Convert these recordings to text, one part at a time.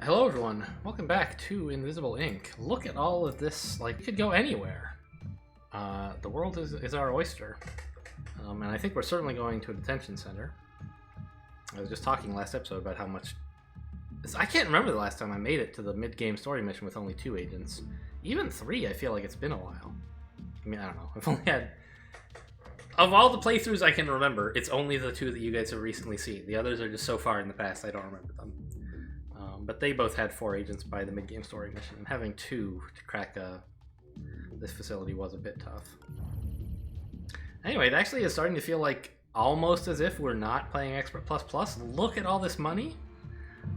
Hello everyone, welcome back to Invisible Ink. Look at all of this, like, we could go anywhere. The world is our oyster. And I think we're certainly going to a detention center. I was just talking last episode about how much... I can't remember the last time I made it to the mid-game story mission with only 2 agents. Even 3, I feel like it's been a while. I mean, I don't know, I've only had... Of all the playthroughs I can remember, it's only the 2 that you guys have recently seen. The others are just so far in the past, I don't remember them. But they both had 4 agents by the mid-game story mission, and having 2 to crack this facility was a bit tough. Anyway, it actually is starting to feel like almost as if we're not playing Expert++. Look at all this money.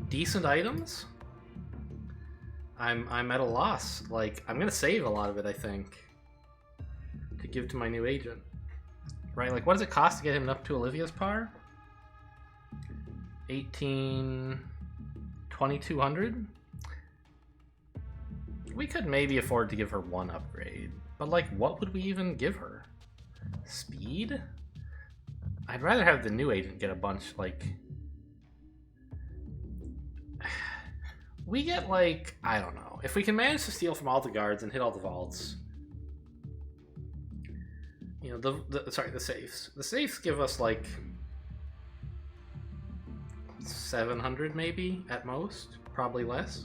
Decent items. I'm at a loss. Like, I'm gonna save a lot of it, I think, to give to my new agent. Right, like, what does it cost to get him up to Olivia's par? 2200. We could maybe afford to give her 1 upgrade, but like, what would we even give her? Speed? I'd rather have the new agent get a bunch. Like, we get, like, I don't know, if we can manage to steal from all the guards and hit all the vaults, you know, the safes. The safes give us like 700 maybe at most, probably less.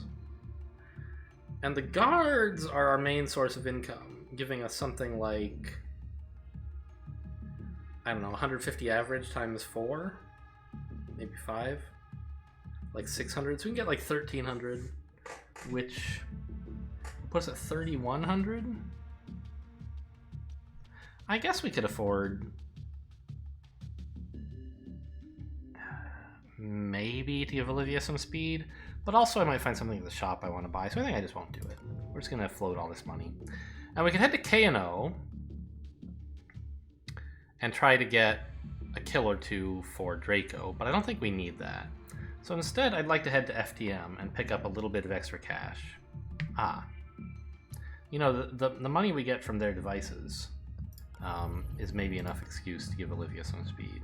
And the guards are our main source of income, giving us something like, I don't know, 150 average times 4, maybe 5, like 600. So we can get like 1300, which puts us at 3100. I guess we could afford maybe to give Olivia some speed, but also I might find something at the shop I want to buy, so I think I just won't do it. We're just going to float all this money. And we can head to K&O and try to get a kill or 2 for Draco, but I don't think we need that. So instead, I'd like to head to FTM and pick up a little bit of extra cash. You know, the money we get from their devices is maybe enough excuse to give Olivia some speed.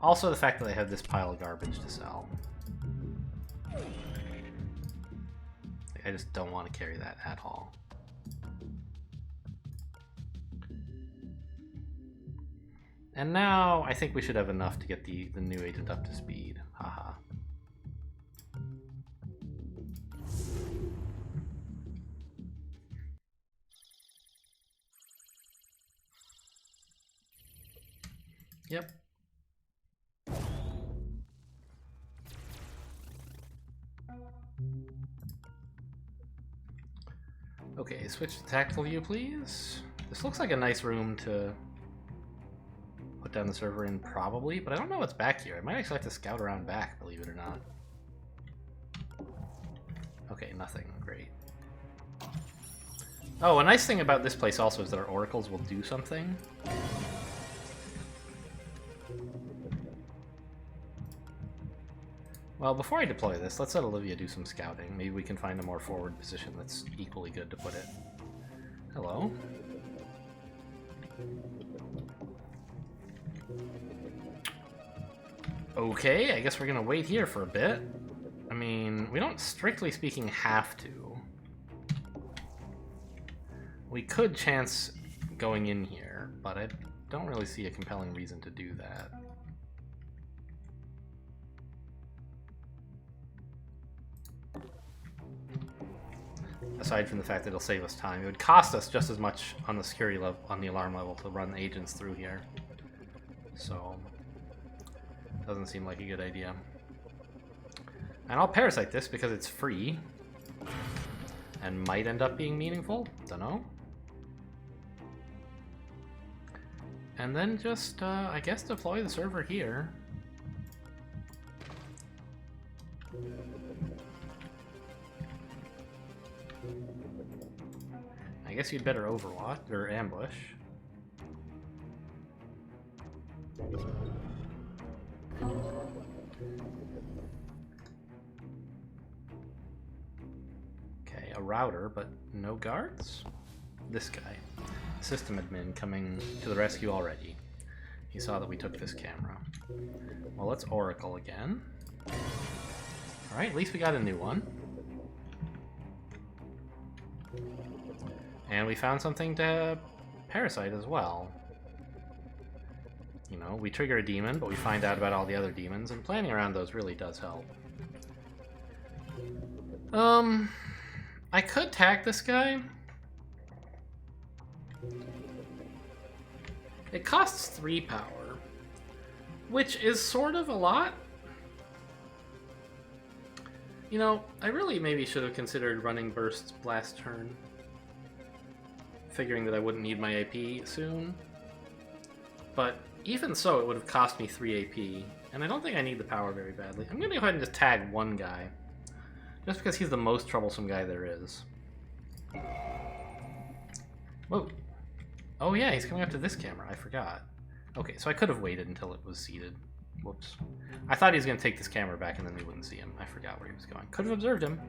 Also, the fact that I have this pile of garbage to sell. I just don't want to carry that at all. And now, I think we should have enough to get the new agent up to speed. Haha. Yep. Okay, switch to tactical view, please. This looks like a nice room to put down the server in, probably, but I don't know what's back here. I might actually have to scout around back, believe it or not. Okay, nothing. Great. Oh, a nice thing about this place also is that our oracles will do something. Well, before I deploy this, let's let Olivia do some scouting. Maybe we can find a more forward position that's equally good to put it. Hello? Okay, I guess we're gonna wait here for a bit. I mean, we don't, strictly speaking, have to. We could chance going in here, but I don't really see a compelling reason to do that. Aside from the fact that it'll save us time. It would cost us just as much on the security level, on the alarm level, to run agents through here. So, doesn't seem like a good idea. And I'll parasite this because it's free. And might end up being meaningful. Dunno. And then just, I guess, deploy the server here. I guess you'd better overwatch or ambush. Okay, a router, but no guards? This guy. System admin coming to the rescue already. He saw that we took this camera. Well, let's Oracle again. Alright, at least we got a new one. And we found something to parasite as well. You know, we trigger a demon, but we find out about all the other demons, and planning around those really does help. I could tag this guy. It costs 3 power, which is sort of a lot. You know, I really maybe should have considered running Burst's last turn, figuring that I wouldn't need my AP soon. But even so, it would have cost me 3 AP, and I don't think I need the power very badly. I'm going to go ahead and just tag one guy, just because he's the most troublesome guy there is. Whoa. Oh yeah, he's coming up to this camera, I forgot. Okay, so I could have waited until it was seated. Whoops. I thought he was going to take this camera back and then we wouldn't see him. I forgot where he was going. Could have observed him.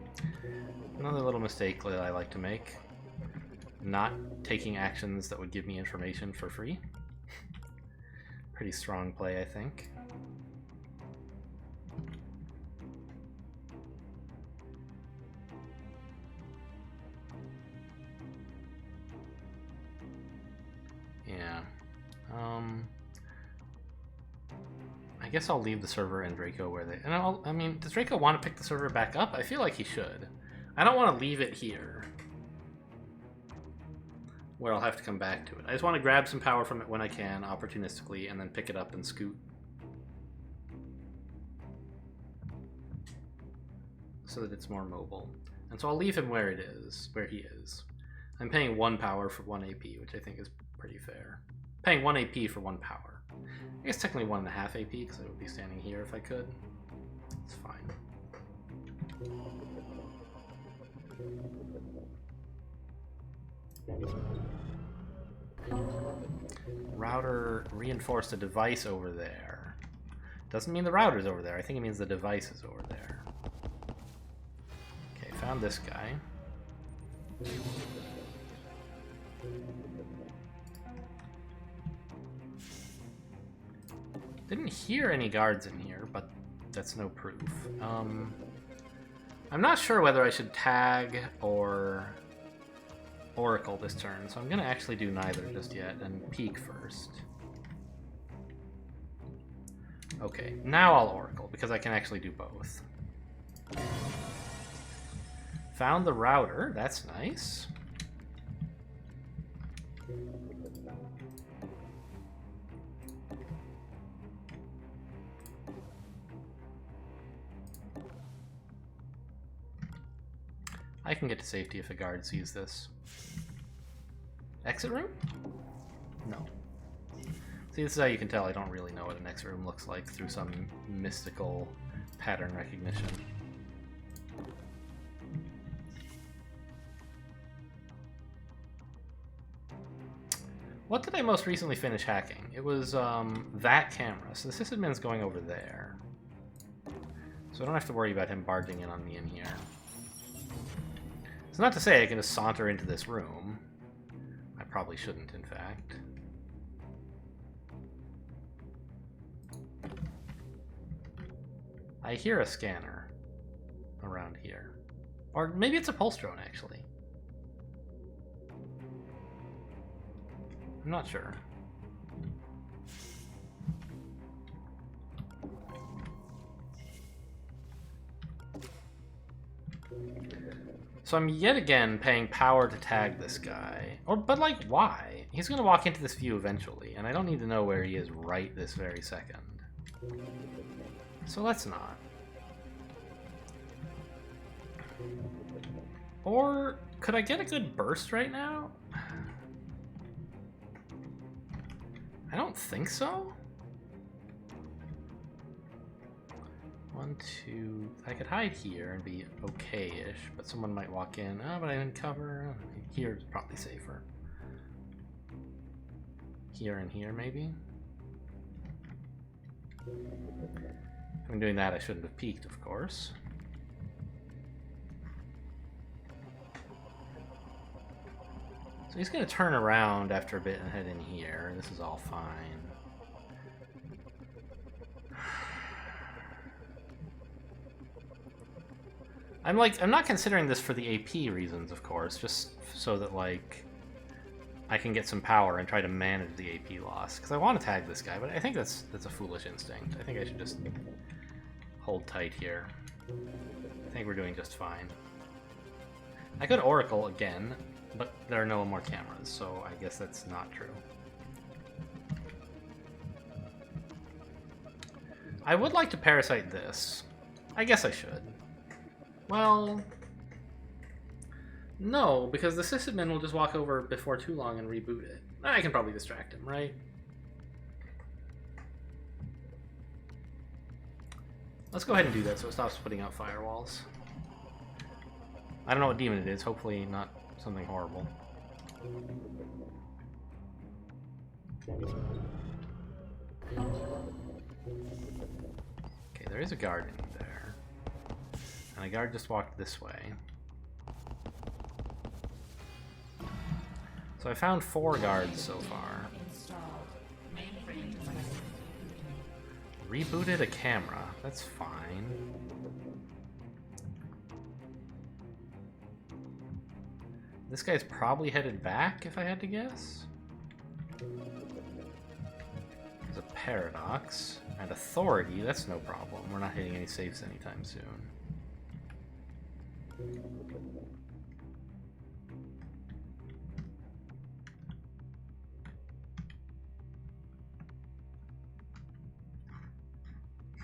Another little mistake that I like to make. Not taking actions that would give me information for free. Pretty strong play, I think. Yeah. I guess I'll leave the server and Draco where they... And I mean, does Draco want to pick the server back up? I feel like he should. I don't want to leave it here, where I'll have to come back to it. I just want to grab some power from it when I can, opportunistically, and then pick it up and scoot. So that it's more mobile. And so I'll leave him where it is, where he is. I'm paying 1 power for 1 AP, which I think is pretty fair. Paying 1 AP for 1 power. I guess technically 1.5 AP, because I would be standing here if I could. It's fine. Router reinforced a device over there. Doesn't mean the router's over there. I think it means the device is over there. Okay, found this guy. Didn't hear any guards in here, but that's no proof. I'm not sure whether I should tag or Oracle this turn, so I'm going to actually do neither just yet and peek first. Okay, now I'll Oracle, because I can actually do both. Found the router, that's nice. I can get to safety if a guard sees this. Exit room? No. See, this is how you can tell I don't really know what an exit room looks like through some mystical pattern recognition. What did I most recently finish hacking? It was that camera. So the sysadmin's going over there. So I don't have to worry about him barging in on me in here. It's not to say I can just saunter into this room. I probably shouldn't, in fact. I hear a scanner around here. Or maybe it's a pulse drone, actually. I'm not sure. So I'm yet again paying power to tag this guy. But like, why? He's gonna walk into this view eventually, and I don't need to know where he is right this very second. So let's not. Or could I get a good burst right now? I don't think so. 1, 2... I could hide here and be okay-ish, but someone might walk in. Oh, but I didn't cover. Here is probably safer. Here and here, maybe? If I'm doing that, I shouldn't have peeked, of course. So he's going to turn around after a bit and head in here. This is all fine. I'm not considering this for the AP reasons, of course, just so that, like, I can get some power and try to manage the AP loss. Because I want to tag this guy, but I think that's a foolish instinct. I think I should just hold tight here. I think we're doing just fine. I could Oracle again, but there are no more cameras, so I guess that's not true. I would like to parasite this. I guess I should. Well, no, because the sysadmin will just walk over before too long and reboot it. I can probably distract him, right? Let's go ahead and do that so it stops putting out firewalls. I don't know what demon it is, hopefully not something horrible. Okay, there is a guard in there. And a guard just walked this way. So I found 4 guards so far. Rebooted a camera. That's fine. This guy's probably headed back, if I had to guess. There's a paradox. And authority, that's no problem. We're not hitting any safes anytime soon.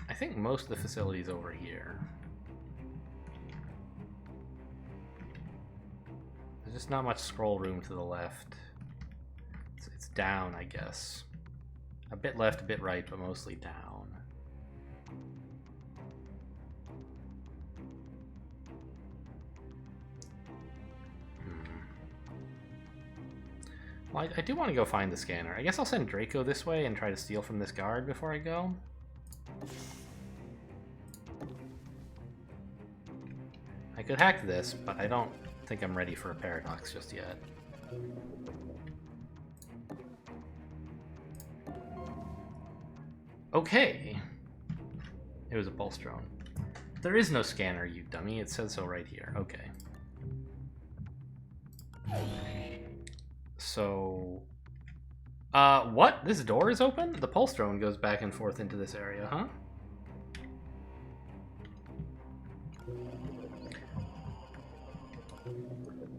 I think most of the facility's over here. There's just not much scroll room to the left. It's down, I guess. A bit left, a bit right, but mostly down. Well, I do want to go find the scanner. I guess I'll send Draco this way and try to steal from this guard before I go. I could hack this, but I don't think I'm ready for a paradox just yet. Okay. It was a pulse drone. There is no scanner, you dummy. It says so right here. Okay. So... what? This door is open? The pulse drone goes back and forth into this area, huh?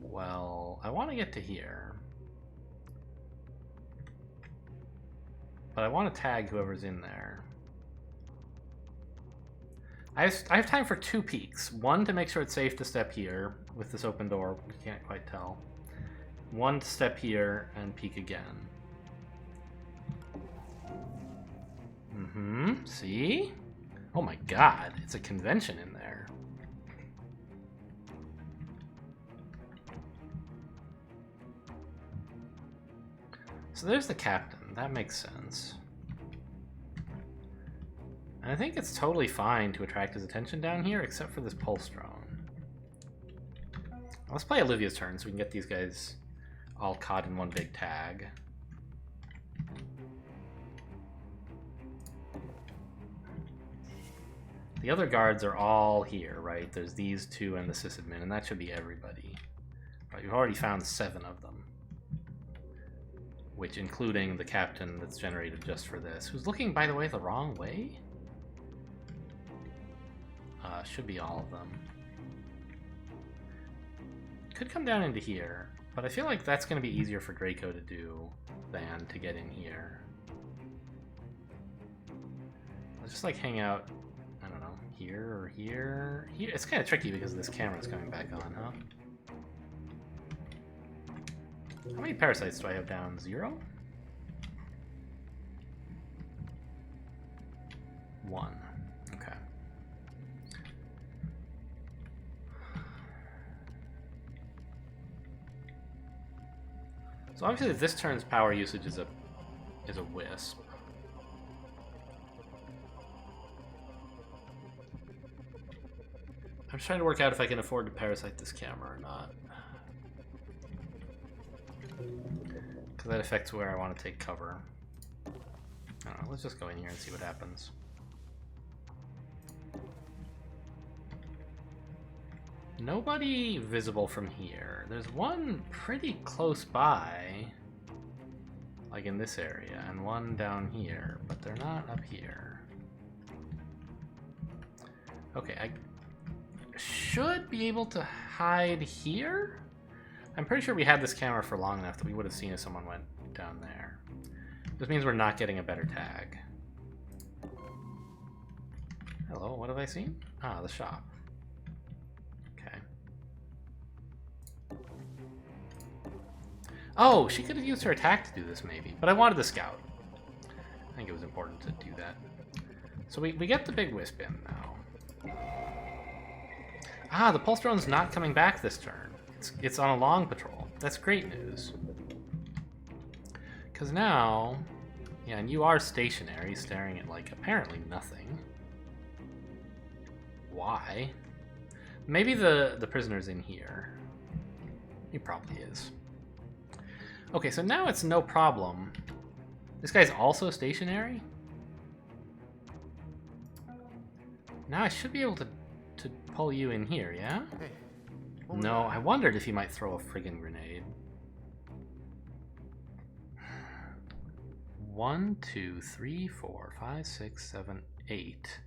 Well, I want to get to here. But I want to tag whoever's in there. I have time for 2 peeks. One to make sure it's safe to step here with this open door. You can't quite tell. One to step here and peek again. Mm-hmm. See? Oh my god, it's a convention in there. So there's the captain. That makes sense. And I think it's totally fine to attract his attention down here, except for this pulse drone. Let's play Olivia's turn so we can get these guys all caught in one big tag. The other guards are all here, right? There's these 2 and the sysadmin, and that should be everybody. Right, we've already found 7 of them. Which, including the captain that's generated just for this. Who's looking, by the way, the wrong way? Should be all of them. Could come down into here, but I feel like that's going to be easier for Draco to do than to get in here. Let's just, like, hang out, I don't know, here or here? Here. It's kind of tricky because this camera's coming back on, huh? How many parasites do I have down? 0? 1. Okay. So obviously this turn's power usage is a wisp. I'm just trying to work out if I can afford to parasite this camera or not. Because that affects where I want to take cover. I don't know, let's just go in here and see what happens. Nobody visible from here. There's one pretty close by, like in this area, and one down here, but they're not up here. Okay, I should be able to hide here? I'm pretty sure we had this camera for long enough that we would have seen if someone went down there. This means we're not getting a better tag. Hello, what have I seen? Ah, the shop. Okay. Oh, she could have used her attack to do this maybe, but I wanted the scout. I think it was important to do that. So we get the big wisp in now. Ah, the pulse drone's not coming back this turn. It's on a long patrol. That's great news. Because now, yeah, and you are stationary, staring at, like, apparently nothing. Why? Maybe the prisoner's in here. He probably is. Okay, so now it's no problem. This guy's also stationary? Now I should be able to pull you in here, yeah? Hey, no, I wondered if he might throw a friggin' grenade. 1, 2, 3, 4, 5, 6, 7, 8.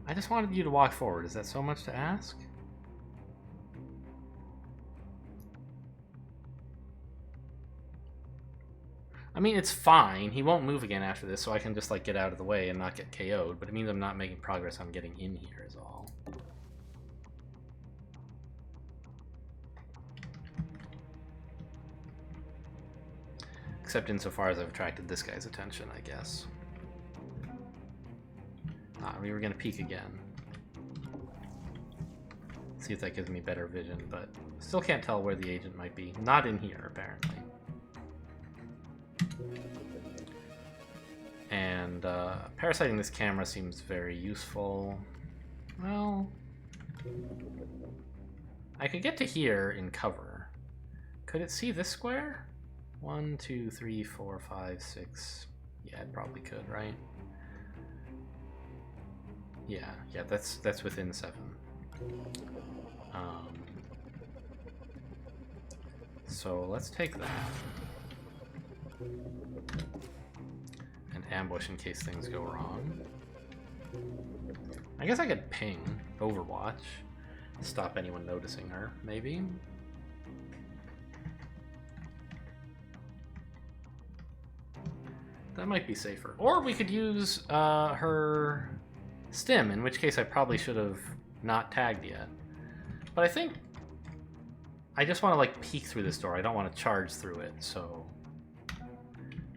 I just wanted you to walk forward. Is that so much to ask? I mean, it's fine. He won't move again after this, so I can just, like, get out of the way and not get KO'd, but it means I'm not making progress on getting in here is all. Except insofar as I've attracted this guy's attention, I guess. Ah, we were gonna peek again. See if that gives me better vision, but still can't tell where the agent might be. Not in here, apparently. And parasiting this camera seems very useful. Well, I could get to here in cover. Could it see this square? 1, 2, 3, 4, 5, 6. Yeah, it probably could, right? Yeah, that's within 7. So let's take that and ambush in case things go wrong. I guess I could ping Overwatch, stop anyone noticing her, maybe. That might be safer. Or we could use her stim, in which case I probably should have not tagged yet. But I think I just want to, like, peek through this door. I don't want to charge through it, so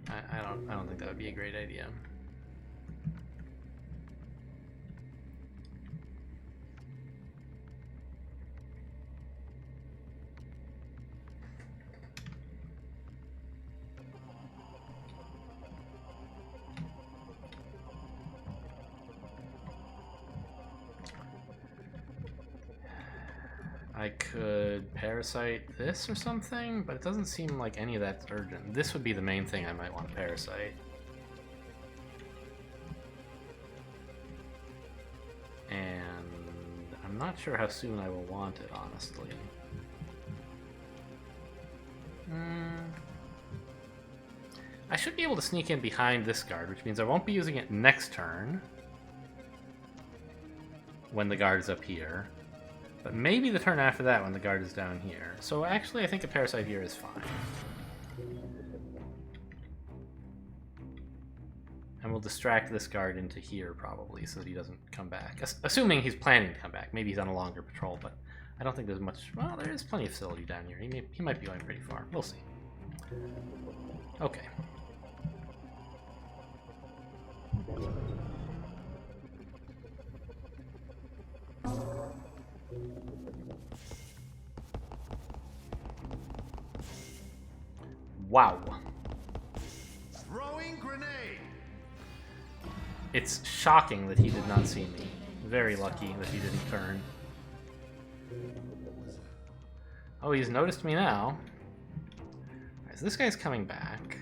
I don't think that would be a great idea. I could parasite this or something, but it doesn't seem like any of that's urgent. This would be the main thing I might want to parasite. And I'm not sure how soon I will want it, honestly. I should be able to sneak in behind this guard, which means I won't be using it next turn when the guard is up here. But maybe the turn after that when the guard is down here. So actually I think a parasite here is fine. And we'll distract this guard into here probably so that he doesn't come back. Assuming he's planning to come back. Maybe he's on a longer patrol, but I don't think there's much... Well, there is plenty of facility down here. He might be going pretty far. We'll see. Okay. Wow. Throwing grenade. It's shocking that he did not see me. Very lucky that he didn't turn. Oh, he's noticed me now. Alright, so this guy's coming back.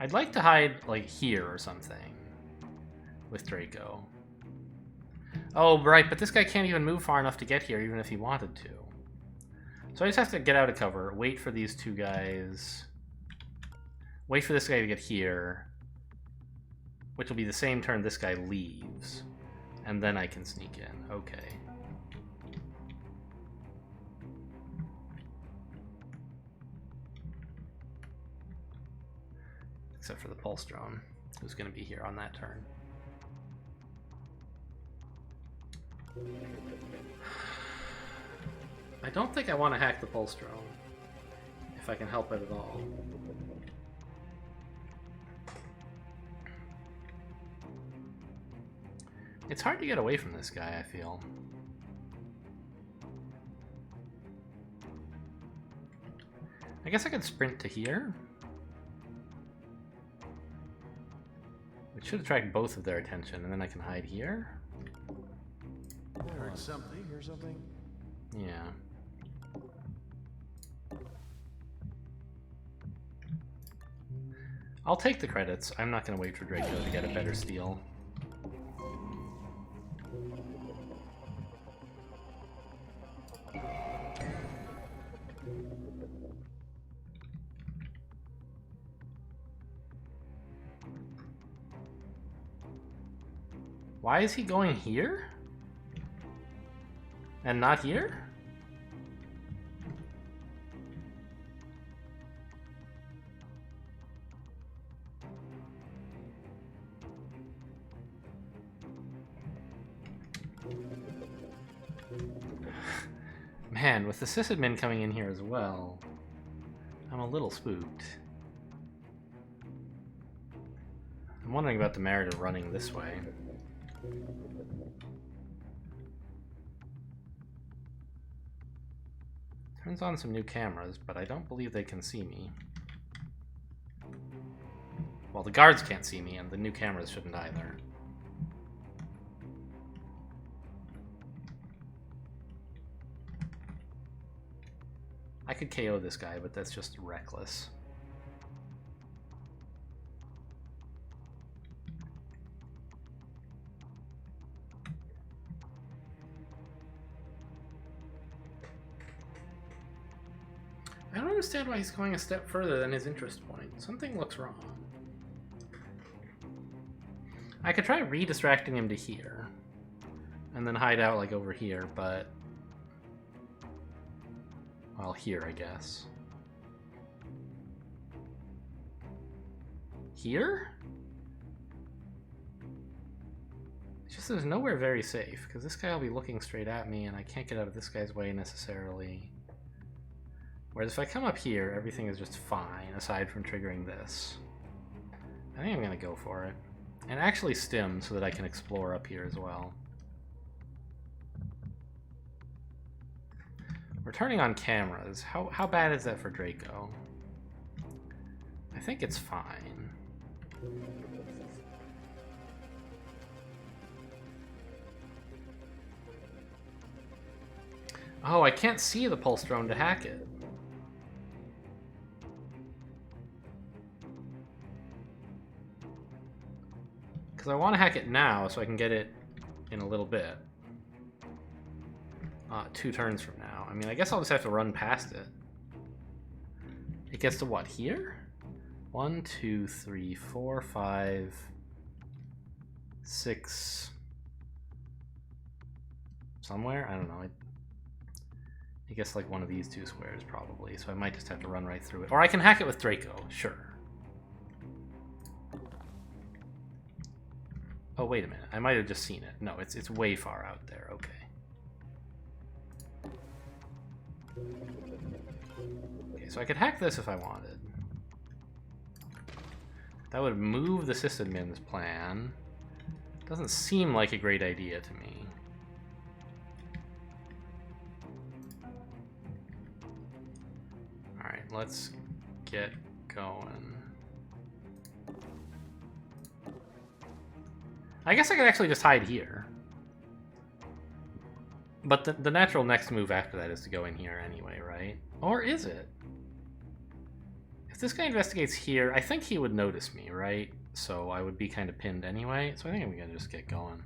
I'd like to hide, like, here or something with Draco. Oh, right, but this guy can't even move far enough to get here, even if he wanted to. So I just have to get out of cover, wait for these two guys, wait for this guy to get here, which will be the same turn this guy leaves, and then I can sneak in. Okay. Except for the pulse drone, who's going to be here on that turn. I don't think I want to hack the pulse drone, if I can help it at all. It's hard to get away from this guy, I feel. I guess I could sprint to here. Which should attract both of their attention, and then I can hide here. I heard something. Hear something? Yeah. I'll take the credits. I'm not going to wait for Draco to get a better steal. Why is he going here? And not here? Man, with the sysadmin coming in here as well, I'm a little spooked. I'm wondering about the merit of running this way. Turns on some new cameras, but I don't believe they can see me. Well, the guards can't see me, and the new cameras shouldn't either. I could KO this guy, but that's just reckless. I don't understand why he's going a step further than his interest point. Something looks wrong. I could try re-distracting him to here, and then hide out like over here, but... well, here, I guess. Here? It's just there's nowhere very safe, because this guy will be looking straight at me, and I can't get out of this guy's way necessarily. Whereas if I come up here, everything is just fine, aside from triggering this. I think I'm going to go for it. And actually stim so that I can explore up here as well. We're turning on cameras. How bad is that for Draco? I think it's fine. Oh, I can't see the pulse drone to hack it. Because I want to hack it now so I can get it in a little bit. 2 turns from now. I mean, I guess I'll just have to run past it. It gets to what, here? 1, 2, 3, 4, 5, 6... somewhere? I don't know. I guess like one of these 2 squares probably, so I might just have to run right through it. Or I can hack it with Draco, sure. Oh, wait a minute. I might have just seen it. No, it's way far out there. Okay. Okay, so I could hack this if I wanted. That would move the sysadmin's plan. Doesn't seem like a great idea to me. Alright, let's get going. I guess I could actually just hide here. But the natural next move after that is to go in here anyway, right? Or is it? If this guy investigates here, I think he would notice me, right? So I would be kind of pinned anyway. So I think I'm gonna just get going.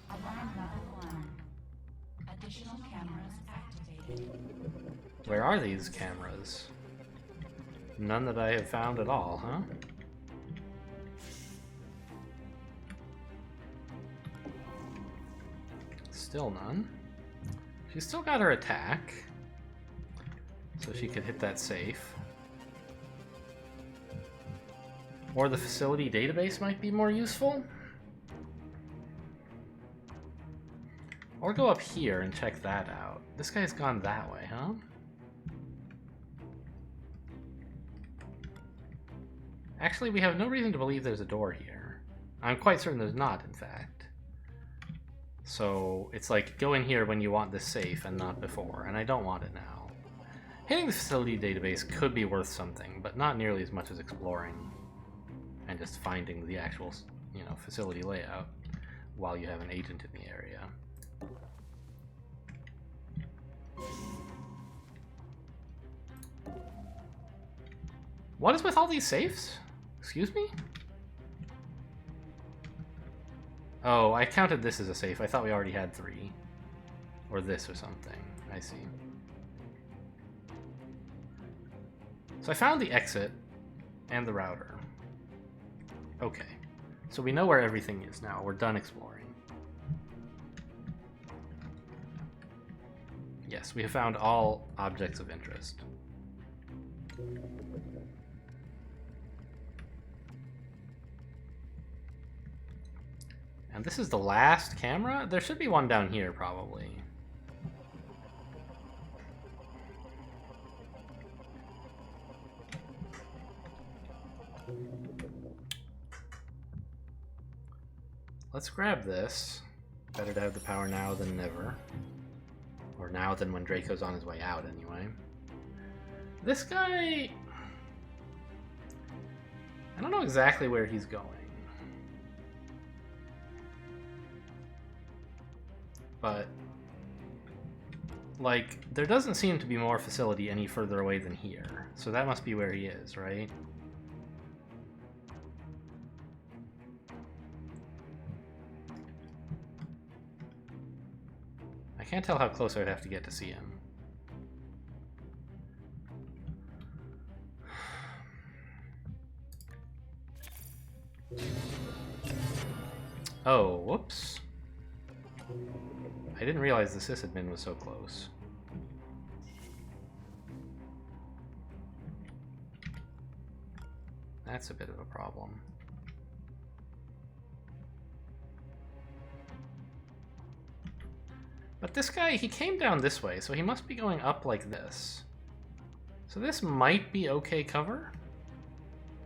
Alarm level 1. Additional cameras activated. Where are these cameras? None that I have found at all, huh? Still none. She's still got her attack, so she could hit that safe. Or the facility database might be more useful. Or go up here and check that out. This guy's gone that way, huh? Actually, we have no reason to believe there's a door here. I'm quite certain there's not, in fact. So it's like, go in here when you want this safe and not before, and I don't want it now. Hitting the facility database could be worth something, but not nearly as much as exploring and just finding the actual, you know, facility layout while you have an agent in the area. What is with all these safes? Excuse me? Oh, I counted this as a safe. I thought we already had 3. Or this or something. I see. So I found the exit and the router. Okay. So we know where everything is now. We're done exploring. Yes, we have found all objects of interest. And this is the last camera? There should be one down here, probably. Let's grab this. Better to have the power now than never. Or now than when Draco's on his way out, anyway. This guy... I don't know exactly where he's going. But, like, there doesn't seem to be more facility any further away than here. So that must be where he is, right? I can't tell how close I'd have to get to see him. Oh, whoops. I didn't realize the sysadmin was so close. That's a bit of a problem. But this guy, he came down this way, so he must be going up like this. So this might be okay cover?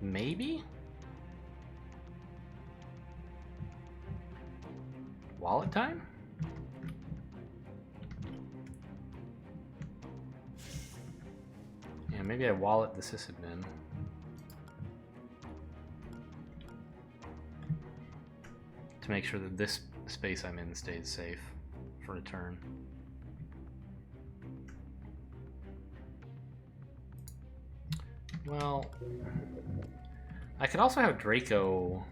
Maybe? Wallet time? Yeah, maybe I wallet the sysadmin. To make sure that this space I'm in stays safe for a turn. Well, I could also have Draco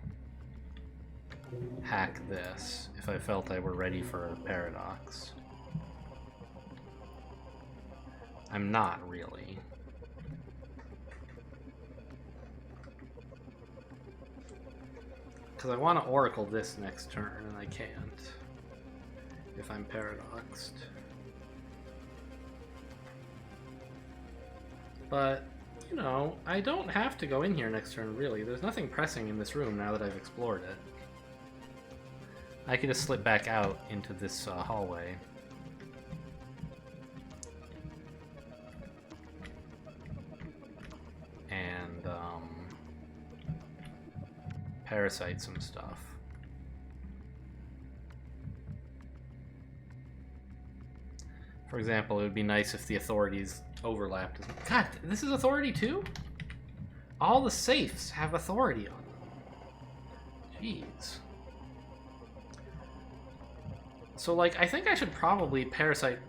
hack this if I felt I were ready for a paradox. I'm not really. Because I want to oracle this next turn, and I can't if I'm paradoxed. But, you know, I don't have to go in here next turn, really. There's nothing pressing in this room now that I've explored it. I could just slip back out into this hallway. And, parasite some stuff. For example, it would be nice if the authorities overlapped. God, this is authority too? All the safes have authority on them. Jeez. So, like, I think I should probably parasite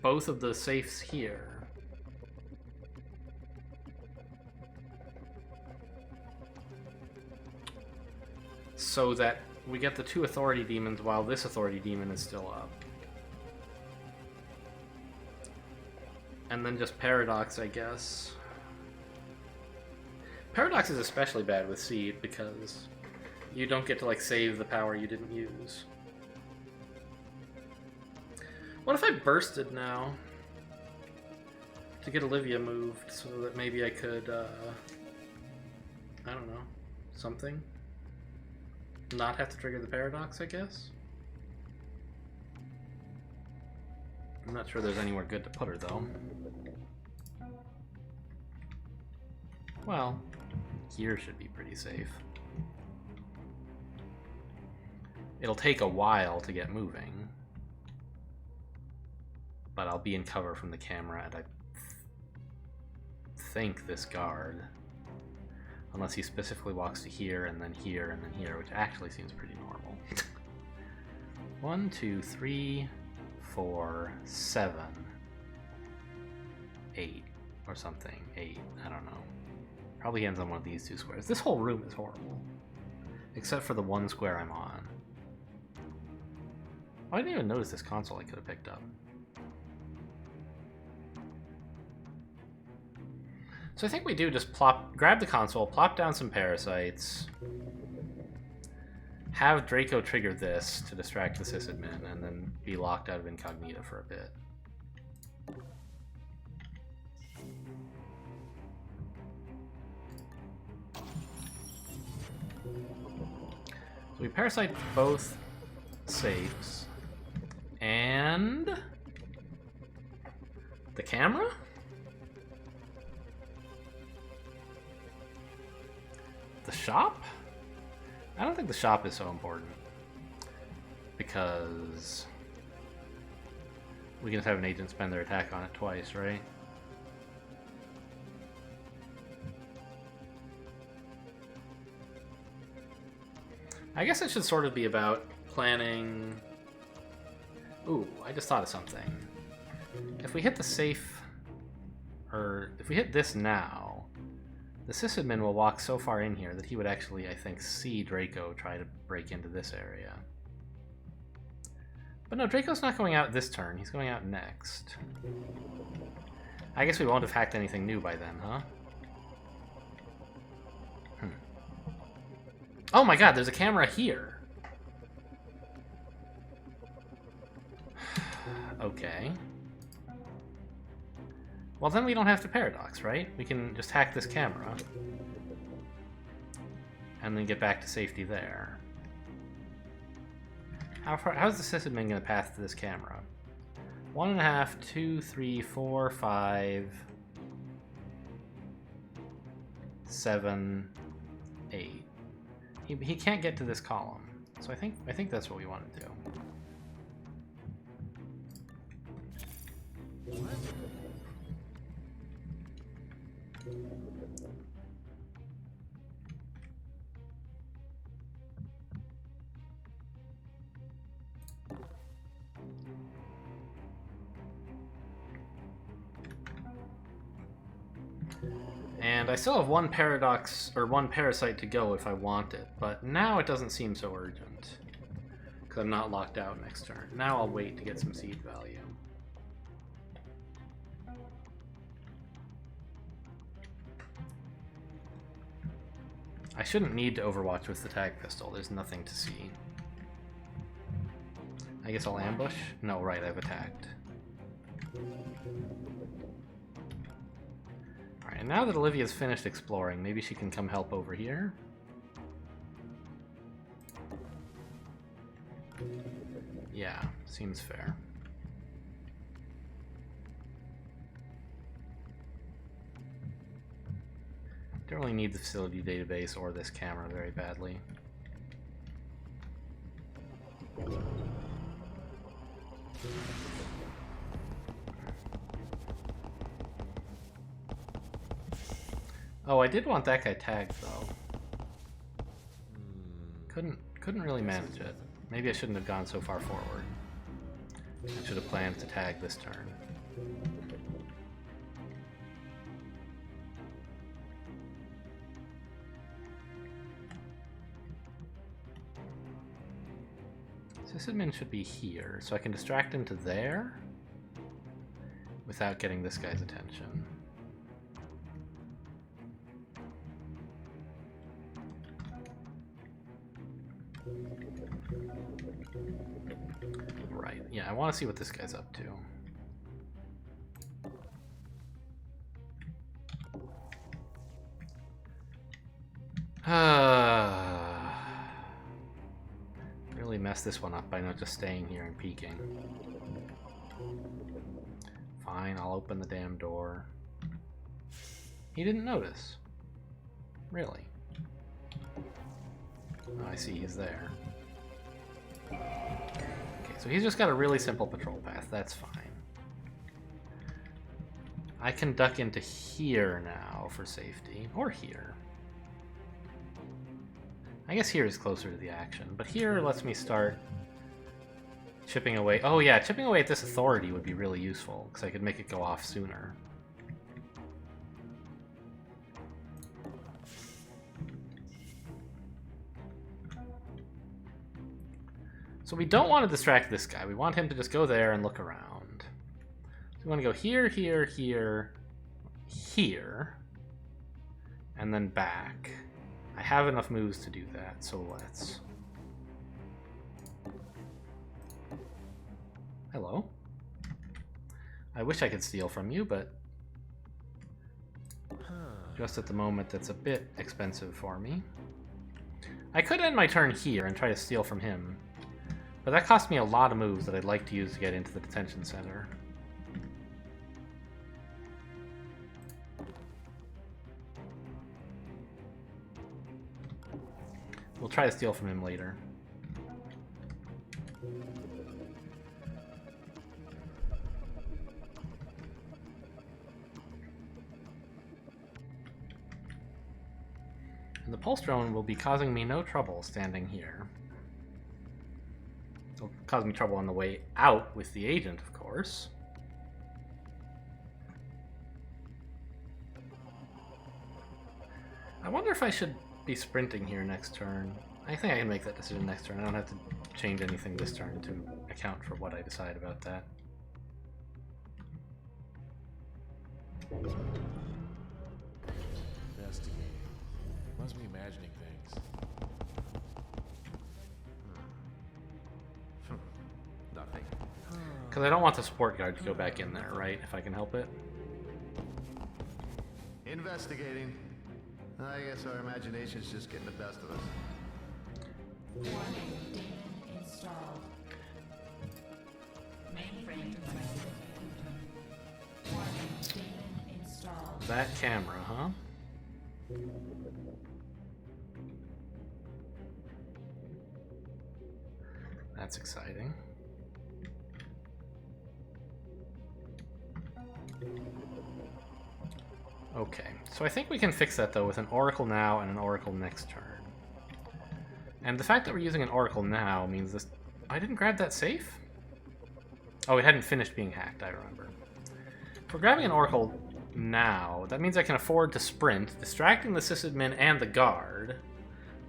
both of the safes here. So that we get the 2 authority demons while this authority demon is still up. And then just Paradox, I guess. Paradox is especially bad with Seed because you don't get to, like, save the power you didn't use. What if I bursted now? To get Olivia moved so that maybe I could, I don't know, something? Not have to trigger the Paradox, I guess? I'm not sure there's anywhere good to put her, though. Well, here should be pretty safe. It'll take a while to get moving. But I'll be in cover from the camera, and I think this guard. Unless he specifically walks to here, and then here, and then here, which actually seems pretty normal. 1, 2, 3, 4, 7, 8, or something. 8, I don't know. Probably ends on one of these 2 squares. This whole room is horrible. Except for the 1 square I'm on. Oh, I didn't even notice this console I could have picked up. So I think we do just grab the console, plop down some parasites, have Draco trigger this to distract the sysadmin, and then be locked out of incognito for a bit. So we parasite both safes, and the camera? The shop? I don't think the shop is so important because we can just have an agent spend their attack on it twice, right? I guess it should sort of be about planning. Ooh, I just thought of something. If we hit the safe, or if we hit this now, the sysadmin will walk so far in here that he would actually, I think, see Draco try to break into this area. But no, Draco's not going out this turn. He's going out next. I guess we won't have hacked anything new by then, huh? Oh my god, there's a camera here. Okay. Well, then we don't have to paradox, right? We can just hack this camera. And then get back to safety there. How's the sysadmin going to path to this camera? 1.5, 2, 3, 4, 5, 7, 8. He can't get to this column. So I think that's what we want to do. And I still have 1 paradox, or 1 parasite to go if I want it, but now it doesn't seem so urgent. Because I'm not locked out next turn. Now I'll wait to get some seed value. I shouldn't need to overwatch with the tag pistol, there's nothing to see. I guess I'll ambush? No, right, I've attacked. Alright, and now that Olivia's finished exploring, maybe she can come help over here. Yeah, seems fair. Don't really need the facility database or this camera very badly. Oh, I did want that guy tagged though. Couldn't really manage it. Maybe I shouldn't have gone so far forward. I should have planned to tag this turn. Sysadmin should be here, so I can distract him to there without getting this guy's attention. Right, yeah, I want to see what this guy's up to. Really messed this one up by not just staying here and peeking. Fine, I'll open the damn door. He didn't notice. Really? Oh, I see, he's there. Okay, so he's just got a really simple patrol path. That's fine. I can duck into here now for safety. Or here. I guess here is closer to the action, but here lets me start chipping away. Oh yeah, chipping away at this authority would be really useful, because I could make it go off sooner. So we don't want to distract this guy. We want him to just go there and look around. So we want to go here, here, here, here, and then back. I have enough moves to do that, so let's... Hello. I wish I could steal from you, but just at the moment that's a bit expensive for me. I could end my turn here and try to steal from him, but that costs me a lot of moves that I'd like to use to get into the detention center. We'll try to steal from him later. And the pulse drone will be causing me no trouble standing here. It'll cause me trouble on the way out with the agent, of course. I wonder if I should be sprinting here next turn. I think I can make that decision next turn. I don't have to change anything this turn to account for what I decide about that. Investigating. Must be imagining things. Nothing. Because I don't want the support guard to go back in there, right? If I can help it. Investigating. I guess our imagination's just getting the best of us. Warning, daemon installed. Mainframe requested. Warning, daemon installed. That camera, huh? That's exciting. Okay, so I think we can fix that though with an Oracle now and an Oracle next turn. And the fact that we're using an Oracle now means this... I didn't grab that safe? Oh, it hadn't finished being hacked, I remember. If we're grabbing an Oracle now, that means I can afford to sprint, distracting the sysadmin and the guard,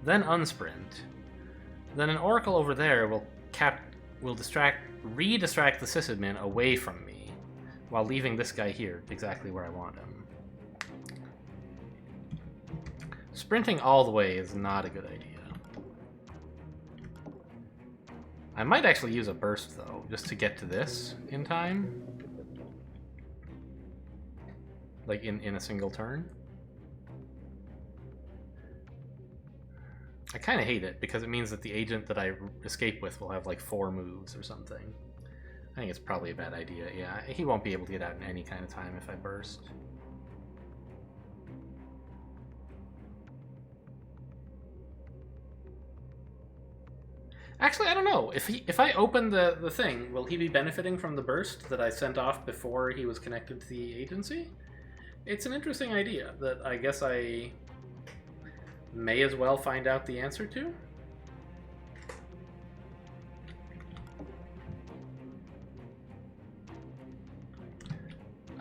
then unsprint. Then an Oracle over there will re-distract the sysadmin away from me, while leaving this guy here exactly where I want him. Sprinting all the way is not a good idea. I might actually use a burst, though, just to get to this in time. Like, in a single turn. I kind of hate it, because it means that the agent that I escape with will have, like, 4 moves or something. I think it's probably a bad idea, yeah. He won't be able to get out in any kind of time if I burst. Actually, I don't know. If I open the thing, will he be benefiting from the burst that I sent off before he was connected to the agency? It's an interesting idea that I guess I may as well find out the answer to.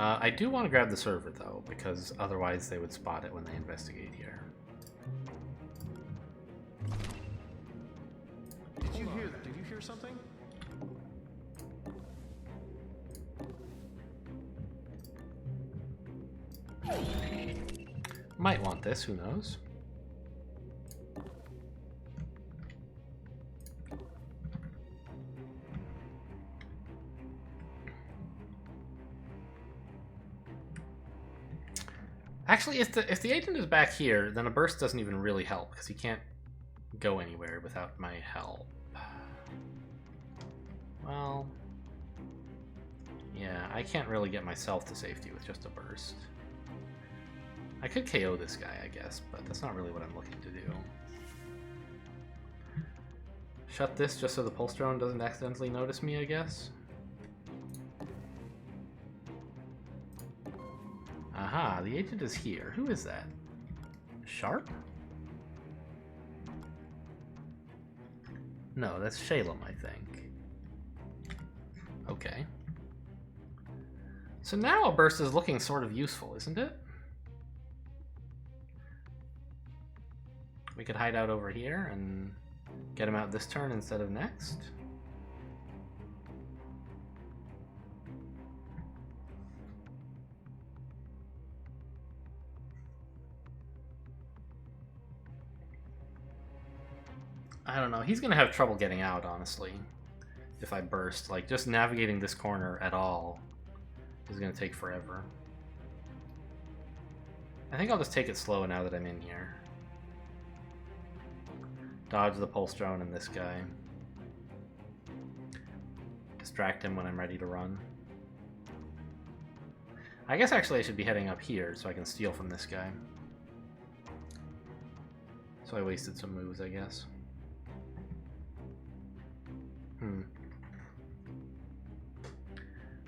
I do want to grab the server, though, because otherwise they would spot it when they investigate here. Did you hear something? Might want this, who knows? Actually, if the agent is back here, then a burst doesn't even really help, because he can't go anywhere without my help. Well, yeah, I can't really get myself to safety with just a burst. I could KO this guy, I guess, but that's not really what I'm looking to do. Shut this just so the pulse drone doesn't accidentally notice me, I guess. Aha, the agent is here. Who is that? Sharp? No, that's Shalem, I think. Okay. So now a burst is looking sort of useful, isn't it? We could hide out over here and get him out this turn instead of next. I don't know. He's going to have trouble getting out, honestly, if I burst. Like, just navigating this corner at all is going to take forever. I think I'll just take it slow now that I'm in here. Dodge the pulse drone and this guy. Distract him when I'm ready to run. I guess actually I should be heading up here so I can steal from this guy. So I wasted some moves, I guess.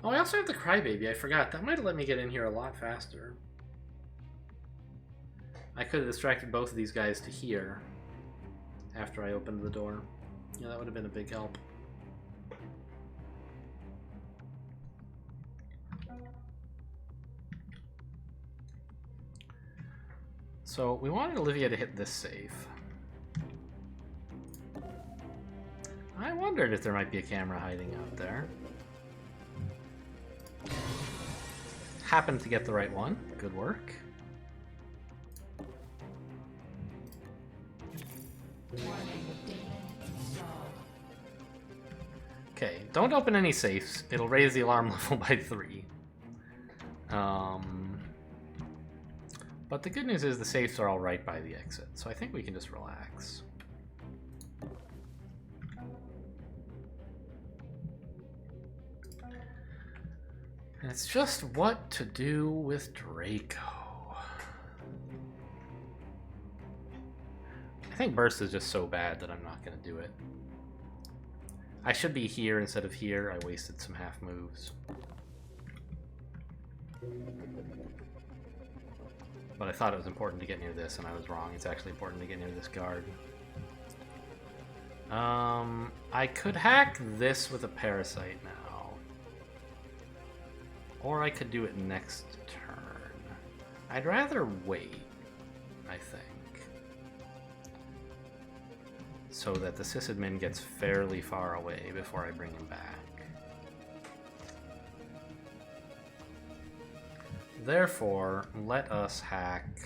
Oh, I also have the Crybaby. I forgot. That might have let me get in here a lot faster. I could have distracted both of these guys to here after I opened the door. Yeah, that would have been a big help. So we wanted Olivia to hit this save. I wondered if there might be a camera hiding out there. Happened to get the right one. Good work. Okay, don't open any safes. It'll raise the alarm level by 3. But the good news is the safes are all right by the exit, so I think we can just relax. And it's just what to do with Draco. I think Burst is just so bad that I'm not going to do it. I should be here instead of here. I wasted some half moves. But I thought it was important to get near this, and I was wrong. It's actually important to get near this guard. I could hack this with a Parasite now. Or I could do it next turn. I'd rather wait, I think. So that the sysadmin gets fairly far away before I bring him back. Therefore, let us hack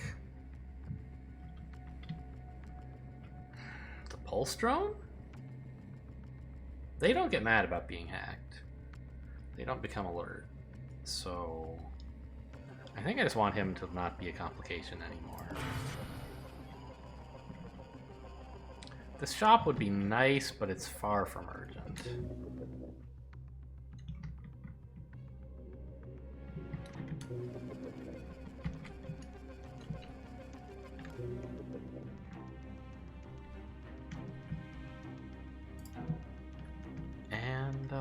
the Pulse Drone? They don't get mad about being hacked. They don't become alert. So I think I just want him to not be a complication anymore. The shop would be nice, but it's far from urgent. And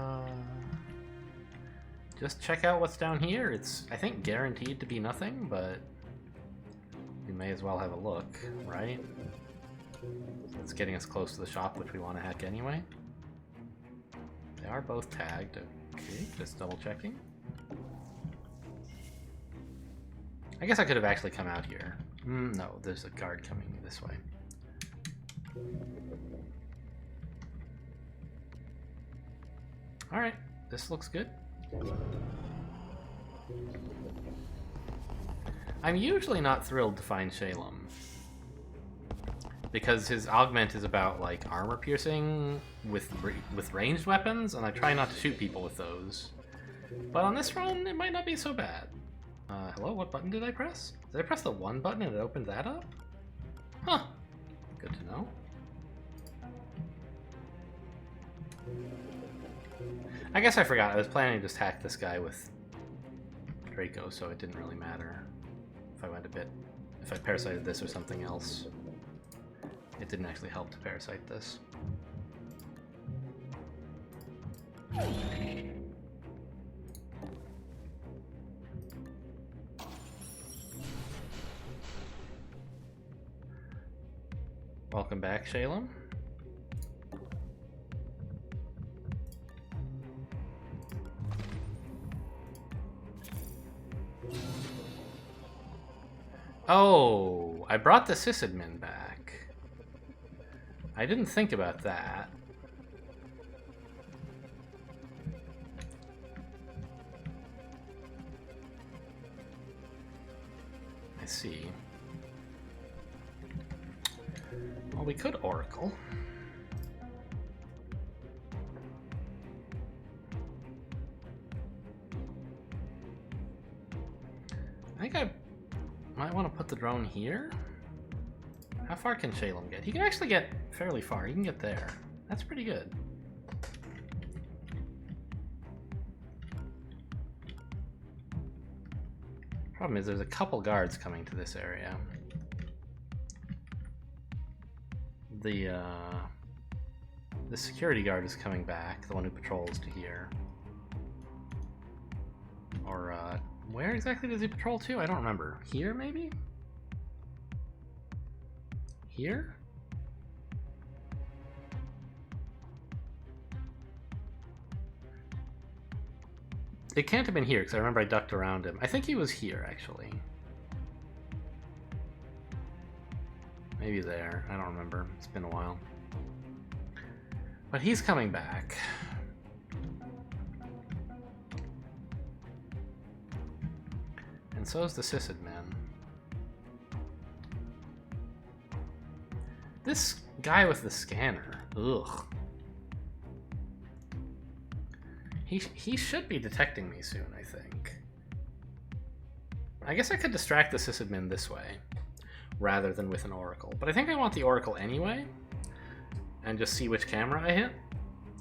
just check out what's down here. It's, I think, guaranteed to be nothing, but we may as well have a look, right? It's getting us close to the shop, which we want to hack anyway. They are both tagged. Okay, just double checking. I guess I could have actually come out here. No, there's a guard coming this way. Alright, this looks good. I'm usually not thrilled to find Shalem, because his augment is about like armor piercing with ranged weapons, and I try not to shoot people with those. But on this run, it might not be so bad. Hello, what button did I press? Did I press the 1 button and it opened that up? Huh, good to know. I guess I forgot, I was planning to just hack this guy with Draco, so it didn't really matter if I went a bit, if I parasited this or something else. It didn't actually help to parasite this. Welcome back, Shalem. Oh, I brought the sysadmin back. I didn't think about that. I see. Well, we could Oracle. I think I might want to put the drone here. How far can Shalem get? He can actually get fairly far. He can get there. That's pretty good. Problem is there's a couple guards coming to this area. The security guard is coming back, the one who patrols to here. Or, where exactly does he patrol to? I don't remember. Here, maybe? Here? It can't have been here, because I remember I ducked around him. I think he was here, actually. Maybe there. I don't remember. It's been a while. But he's coming back. And so is the sysadmin. This guy with the scanner. Ugh. He should be detecting me soon, I think. I guess I could distract the sysadmin this way, rather than with an oracle. But I think I want the oracle anyway, and just see which camera I hit.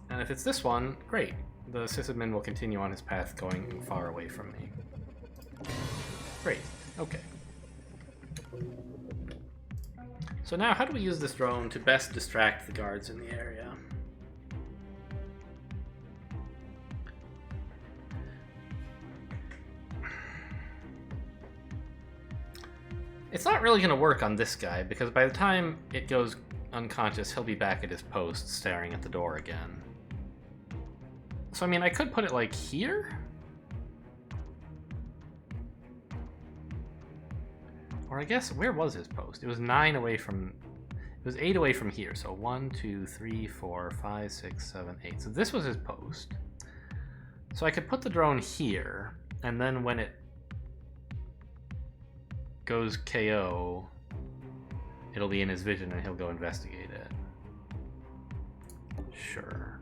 And if it's this one, great. The sysadmin will continue on his path going far away from me. Great, okay. So now, how do we use this drone to best distract the guards in the area? It's not really going to work on this guy, because by the time it goes unconscious, he'll be back at his post, staring at the door again. So, I mean, I could put it, like, here? Or I guess, where was his post? It was 9 away from... It was 8 away from here, so 1, 2, 3, 4, 5, 6, 7, 8. So this was his post. So I could put the drone here, and then when it goes KO, it'll be in his vision and he'll go investigate it. Sure.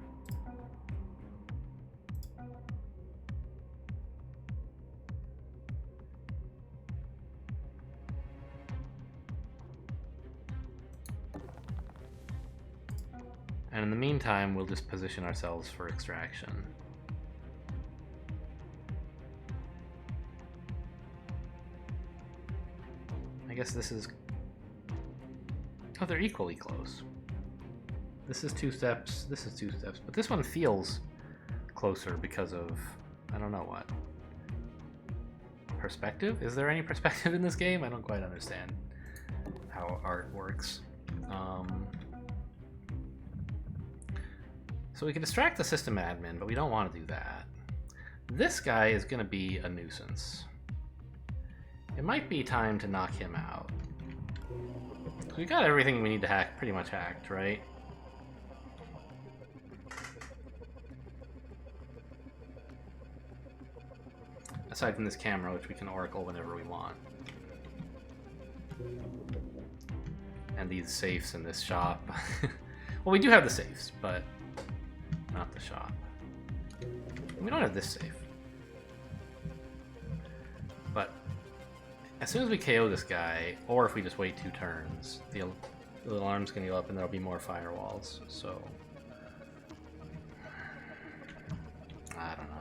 And in the meantime, we'll just position ourselves for extraction. I guess this is... Oh, they're equally close. This is 2 steps, this is 2 steps, but this one feels closer because of... I don't know what. Perspective? Is there any perspective in this game? I don't quite understand how art works. So we can distract the system admin, but we don't want to do that. This guy is going to be a nuisance. It might be time to knock him out. We got everything we need to hack pretty much hacked, right? Aside from this camera, which we can oracle whenever we want. And these safes in this shop. Well, we do have the safes, but not the shop. We don't have this safe. But as soon as we KO this guy, or if we just wait 2 turns, the alarm's gonna go up and there'll be more firewalls, so... I don't know.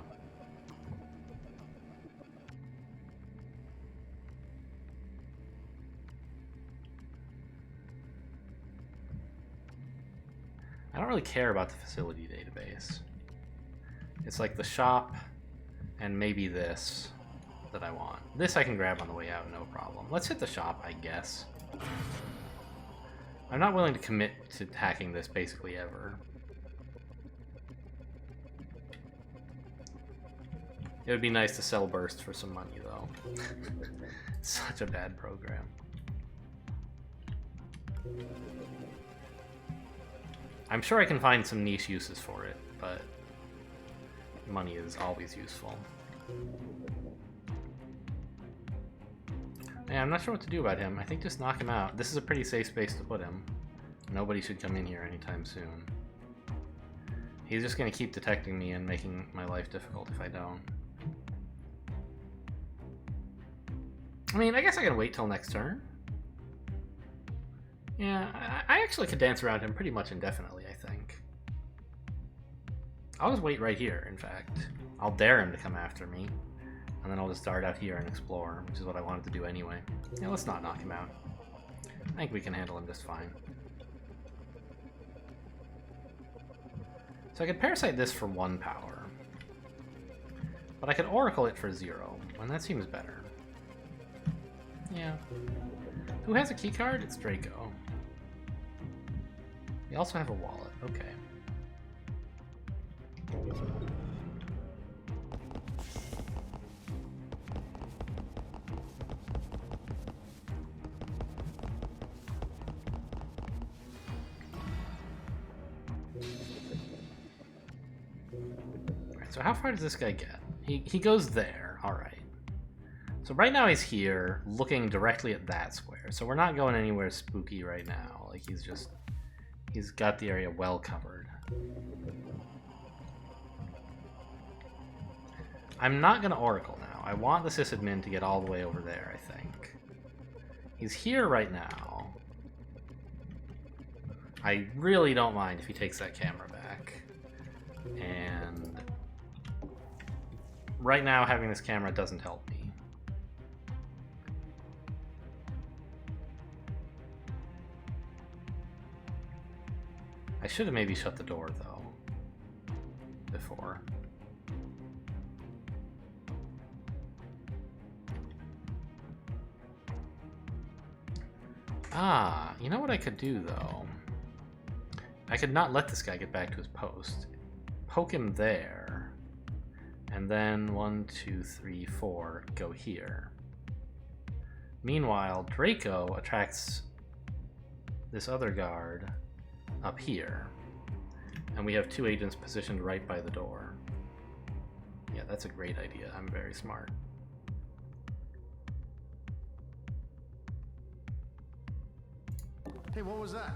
I don't really care about the facility database. It's like the shop and maybe this that I want. This I can grab on the way out, no problem. Let's hit the shop, I guess. I'm not willing to commit to hacking this basically ever. It would be nice to sell Burst for some money, though. Such a bad program. I'm sure I can find some niche uses for it, but money is always useful. Yeah, I'm not sure what to do about him. I think just knock him out. This is a pretty safe space to put him. Nobody should come in here anytime soon. He's just going to keep detecting me and making my life difficult if I don't. I mean, I guess I can wait till next turn. Yeah, I actually could dance around him pretty much indefinitely, I think. I'll just wait right here, in fact. I'll dare him to come after me, and then I'll just dart out here and explore, which is what I wanted to do anyway. Yeah, let's not knock him out. I think we can handle him just fine. So I could Parasite this for 1 power. But I could Oracle it for 0, and that seems better. Yeah. Who has a keycard? It's Draco. We also have a wallet. Okay. Alright, so how far does this guy get? He goes there. Alright. So right now he's here, looking directly at that square. So we're not going anywhere spooky right now. Like, he's got the area well covered. I'm not going to Oracle now. I want the sysadmin to get all the way over there, I think. He's here right now. I really don't mind if he takes that camera back. And right now, having this camera doesn't help me. I should have maybe shut the door, though, before. Ah, you know what I could do, though? I could not let this guy get back to his post. Poke him there. And then 1, 2, 3, 4, go here. Meanwhile, Draco attracts this other guard up here. And we have 2 agents positioned right by the door. Yeah, that's a great idea. I'm very smart. Hey, what was that?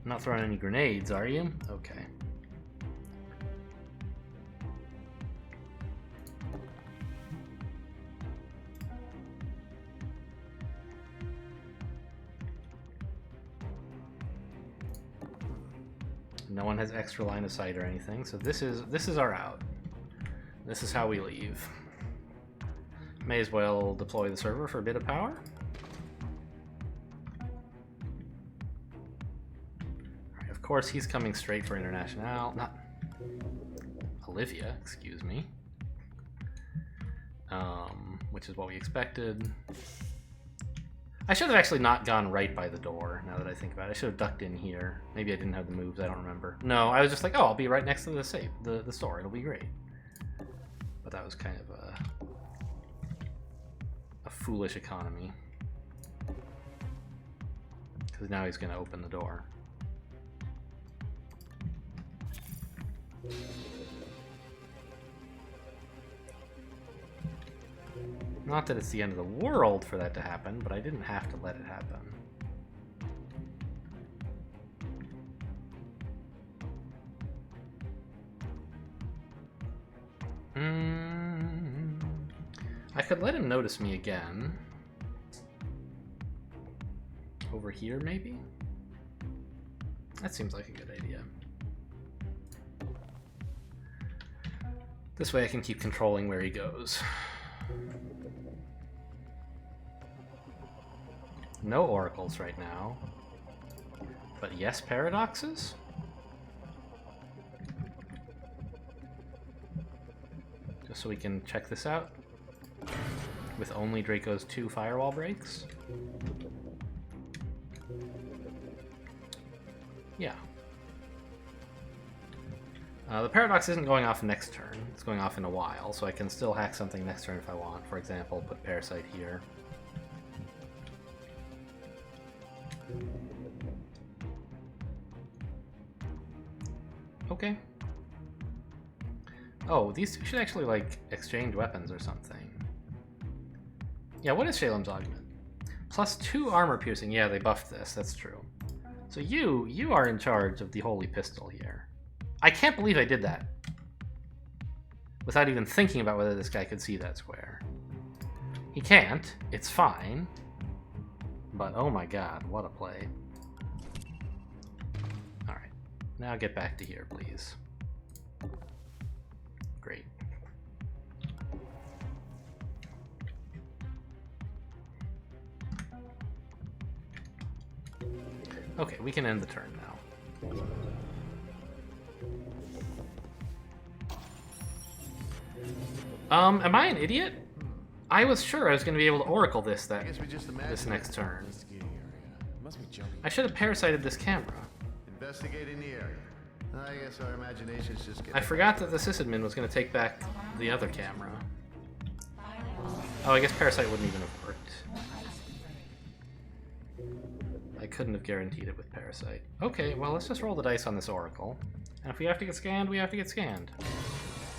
Not throwing any grenades, are you? Okay. No one has extra line of sight or anything, so this is our out. This is how we leave. May as well deploy the server for a bit of power. Alright, of course he's coming straight for International. Not Olivia, excuse me. Which is what we expected. I should have actually not gone right by the door, now that I think about it. I should have ducked in here. Maybe I didn't have the moves, I don't remember. No, I was just like, oh, I'll be right next to the safe, the store, it'll be great. But that was kind of a foolish economy. Because now he's going to open the door. Not that it's the end of the world for that to happen, but I didn't have to let it happen. I could let him notice me again. Over here, maybe? That seems like a good idea. This way I can keep controlling where he goes. No oracles right now. But yes, paradoxes? Just so we can check this out. With only Draco's 2 firewall breaks. Yeah. The paradox isn't going off next turn. It's going off in a while, so I can still hack something next turn if I want. For example, put Parasite here. Okay. Oh, these two should actually, like, exchange weapons or something. Yeah, what is Shalem's Augment? Plus 2 armor piercing. Yeah, they buffed this. That's true. So you are in charge of the Holy Pistol here. I can't believe I did that. Without even thinking about whether this guy could see that square. He can't. It's fine. But oh my god, what a play. Alright. Now get back to here, please. Great. Okay, we can end the turn now. Am I an idiot? I was sure I was going to be able to oracle this this next turn. I should have parasited this camera. Investigating the area. I guess our imagination's just getting... I forgot that the sysadmin was going to take back the other camera. Oh, I guess Parasite wouldn't even have worked. I couldn't have guaranteed it with Parasite. Okay, well, let's just roll the dice on this Oracle. And if we have to get scanned, we have to get scanned.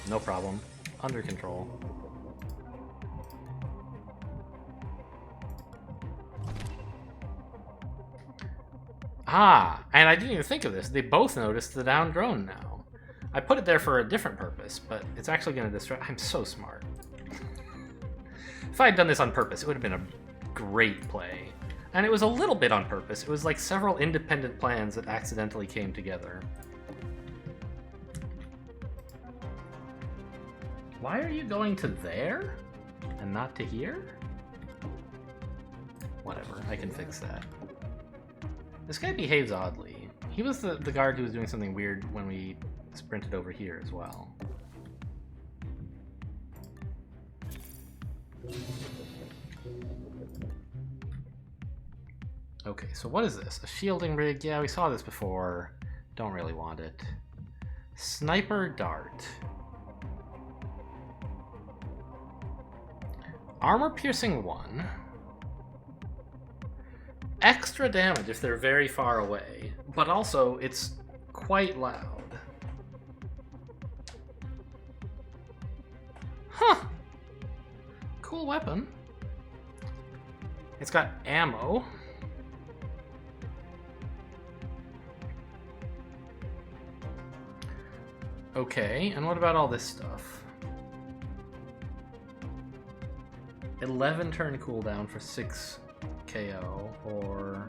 No problem. Under control. Ah, and I didn't even think of this. They both noticed the down drone now. I put it there for a different purpose, but it's actually going to distract... I'm so smart. If I had done this on purpose, it would have been a great play. And it was a little bit on purpose. It was like several independent plans that accidentally came together. Why are you going to there and not to here? Whatever, I can fix that. This guy behaves oddly. He was the guard who was doing something weird when we sprinted over here as well. Okay, so what is this? A shielding rig? Yeah, we saw this before. Don't really want it. Sniper dart. Armor piercing 1. Extra damage if they're very far away, but also it's quite loud. Huh. Cool weapon. It's got ammo. Okay, and what about all this stuff? 11 turn cooldown for 6 KO, or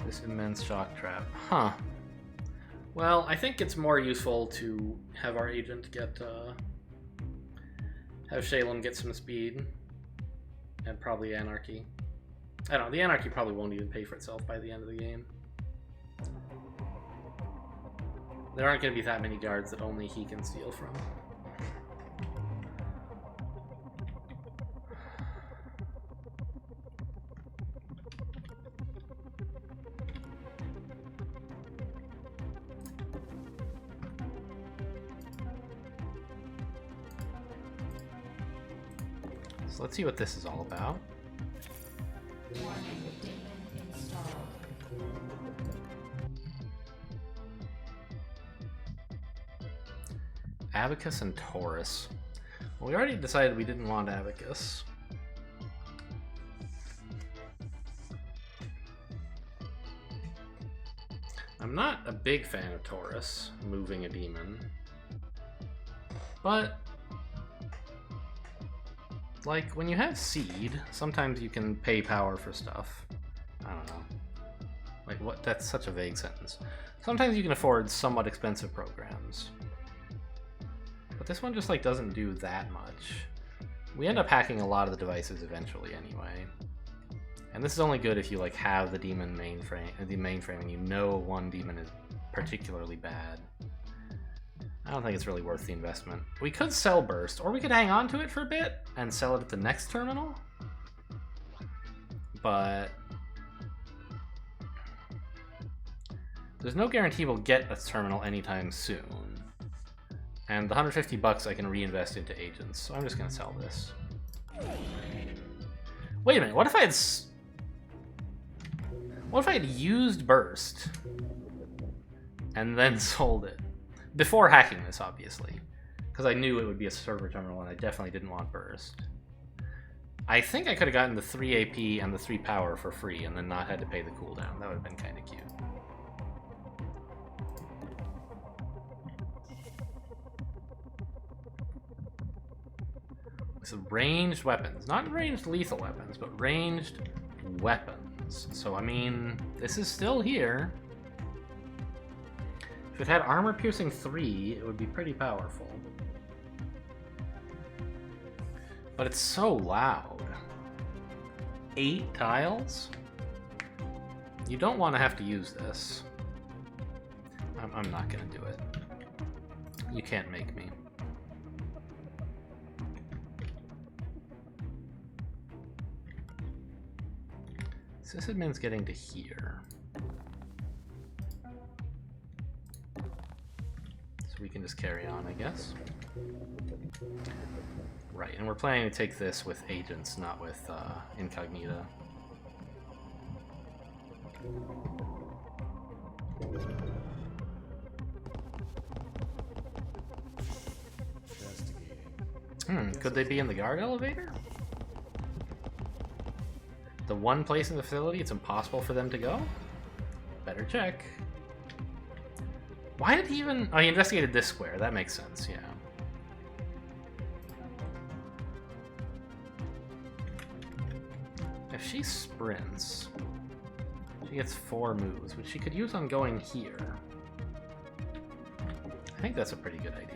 this immense shock trap. Huh. Well, I think it's more useful to have our agent get, have Shalem get some speed, and probably Anarchy. I don't know, the Anarchy probably won't even pay for itself by the end of the game. There aren't going to be that many guards that only he can steal from. So let's see what this is all about. Warning, demon installed. Abacus and Taurus. Well, we already decided we didn't want Abacus. I'm not a big fan of Taurus, moving a demon. But, like, when you have Seed, sometimes you can pay power for stuff. I don't know. Like, what? That's such a vague sentence. Sometimes you can afford somewhat expensive programs. But this one just, like, doesn't do that much. We end up hacking a lot of the devices eventually anyway. And this is only good if you, like, have the demon mainframe, and you know one demon is particularly bad. I don't think it's really worth the investment. We could sell Burst, or we could hang on to it for a bit and sell it at the next terminal. But there's no guarantee we'll get a terminal anytime soon. And the $150 I can reinvest into agents, so I'm just gonna sell this. Wait a minute, what if I had used Burst and then sold it? Before hacking this, obviously. Because I knew it would be a server terminal and I definitely didn't want Burst. I think I could have gotten the 3 AP and the 3 power for free and then not had to pay the cooldown. That would have been kind of cute. So ranged weapons. Not ranged lethal weapons, but ranged weapons. So, I mean, this is still here. If it had armor piercing 3, it would be pretty powerful. But it's so loud. 8 tiles? You don't want to have to use this. I'm not going to do it. You can't make me. Sysadmin's getting to here. So we can just carry on, I guess. Right, and we're planning to take this with agents, not with incognita. Could they be in the guard elevator? The one place in the facility it's impossible for them to go? Better check. Why did he even... Oh, he investigated this square. That makes sense, yeah. If she sprints, she gets 4 moves, which she could use on going here. I think that's a pretty good idea.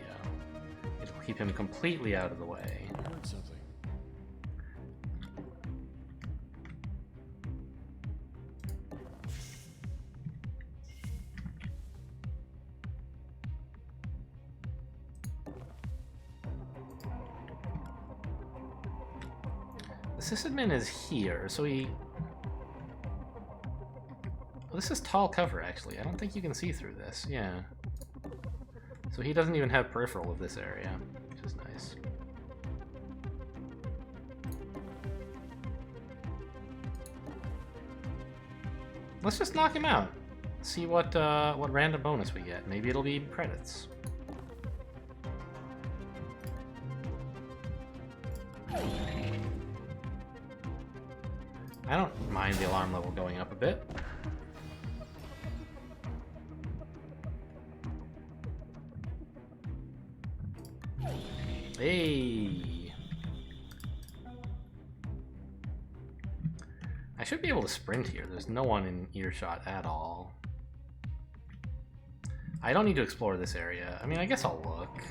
It'll keep him completely out of the way. I heard something. The sysadmin is here, so he... Well, this is tall cover, actually. I don't think you can see through this. Yeah. So he doesn't even have peripheral of this area, which is nice. Let's just knock him out. See what random bonus we get. Maybe it'll be credits. I don't mind the alarm level going up a bit. Hey! I should be able to sprint here. There's no one in earshot at all. I don't need to explore this area. I mean, I guess I'll look.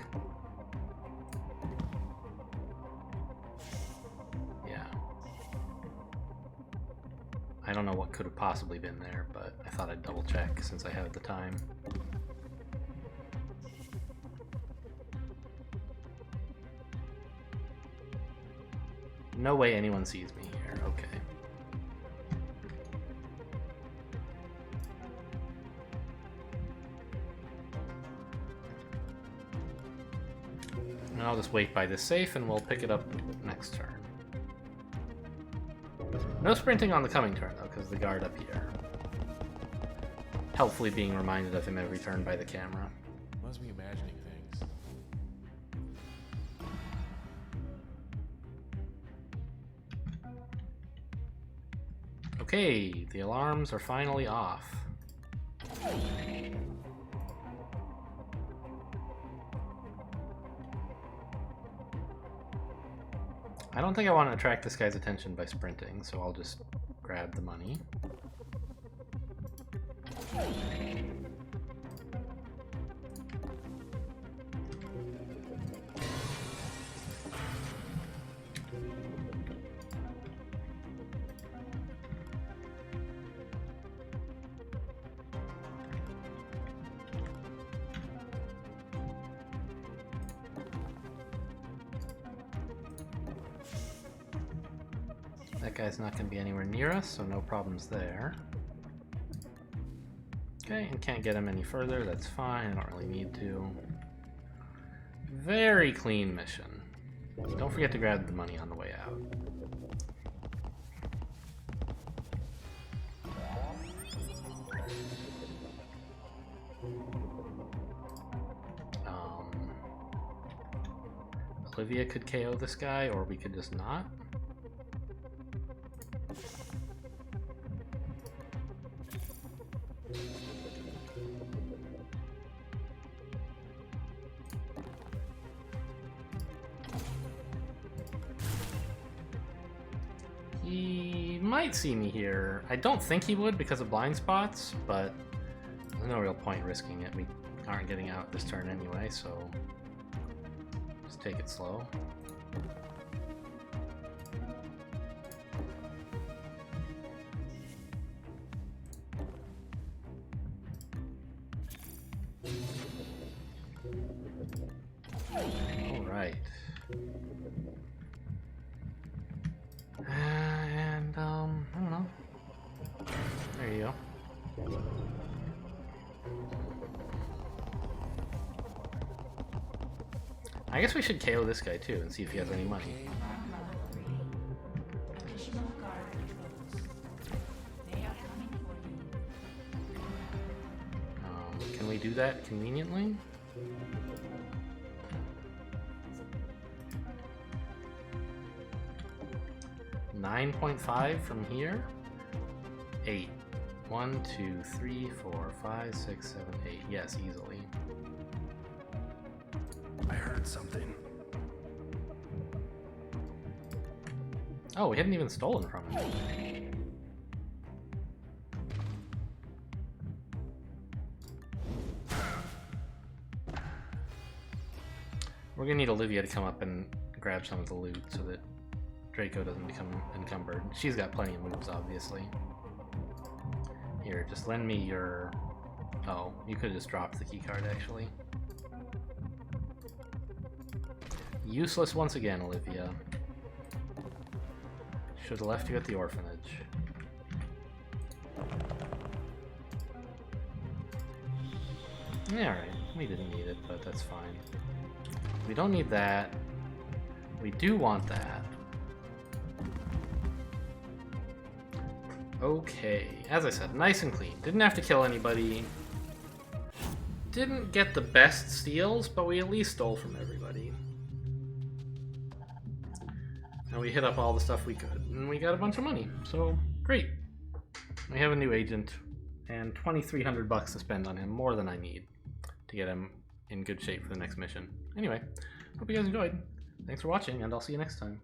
I don't know what could have possibly been there, but I thought I'd double check since I had the time. No way anyone sees me here, okay. And I'll just wait by this safe and we'll pick it up next turn. No sprinting on the coming turn, though, because the guard up here. Helpfully being reminded of him every turn by the camera. Must be imagining things. Okay, the alarms are finally off. I don't think I want to attract this guy's attention by sprinting, so I'll just grab the money. That guy's not going to be anywhere near us, so no problems there. Okay, and can't get him any further, that's fine, I don't really need to. Very clean mission. Don't forget to grab the money on the way out. Olivia could KO this guy, or we could just not. He might see me here. I don't think he would because of blind spots, but there's no real point risking it. We aren't getting out this turn anyway, so just take it slow. All right. And, I don't know. There you go. I guess we should KO this guy too and see if he has any money. Additional guard patrols. They are coming for you. Can we do that conveniently? $9.5 from here. 8. 1, 2, 3, 4, 5, 6, 7, 8. Yes, easily. I heard something. Oh, we hadn't even stolen from him. We're gonna need Olivia to come up and grab some of the loot so that Draco doesn't become encumbered. She's got plenty of moves, obviously. Here, just lend me your... Oh, you could have just dropped the keycard, actually. Useless once again, Olivia. Should have left you at the orphanage. Alright, we didn't need it, but that's fine. We don't need that. We do want that. Okay, as I said, nice and clean. Didn't have to kill anybody. Didn't get the best steals, but we at least stole from everybody. And we hit up all the stuff we could, and we got a bunch of money, so great. We have a new agent, and 2,300 bucks to spend on him, more than I need to get him in good shape for the next mission. Anyway, hope you guys enjoyed. Thanks for watching, and I'll see you next time.